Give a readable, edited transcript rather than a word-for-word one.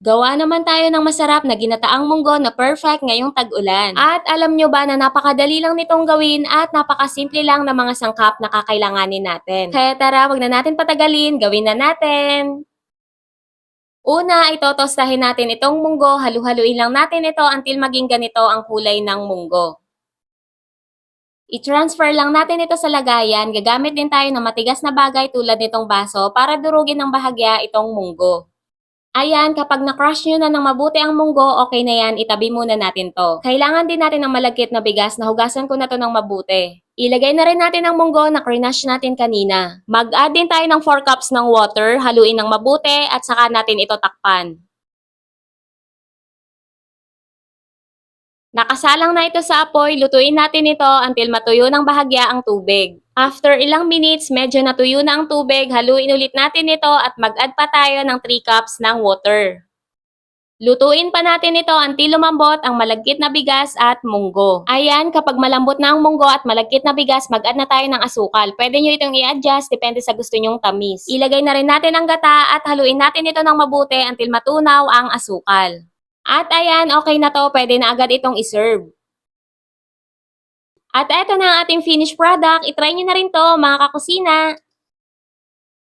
Gawa naman tayo ng masarap na ginataang munggo na perfect ngayong tag-ulan. At alam nyo ba na napakadali lang nitong gawin at napakasimple lang ng mga sangkap na kakailanganin natin. Kaya tara, wag na natin patagalin, gawin na natin! Una, itotostahin natin itong munggo, halu-haluin lang natin ito until maging ganito ang kulay ng munggo. I-transfer lang natin ito sa lagayan, gagamit din tayo ng matigas na bagay tulad nitong baso para durugin ng bahagya itong munggo. Ayan, kapag na-crush nyo na ng mabuti ang munggo, okay na yan, itabi muna natin to. Kailangan din natin ng malagkit na bigas na hugasan ko na to ng mabuti. Ilagay na rin natin ang munggo na crinash natin kanina. Mag-add din tayo ng 4 cups ng water, haluin ng mabuti at saka natin ito takpan. Nakasalang na ito sa apoy, lutuin natin ito until matuyo ng bahagya ang tubig. After ilang minutes, medyo natuyo na ang tubig, haluin ulit natin ito at mag-add pa tayo ng 3 cups ng water. Lutuin pa natin ito until lumambot ang malagkit na bigas at munggo. Ayan, kapag malambot na ang munggo at malagkit na bigas, mag-add na tayo ng asukal. Pwede nyo itong i-adjust, depende sa gusto nyong tamis. Ilagay na rin natin ang gata at haluin natin ito ng mabuti until matunaw ang asukal. At ayan, okay na to, pwede na agad itong iserve. At eto na ang ating finished product. I-try nyo na rin to, mga kakusina.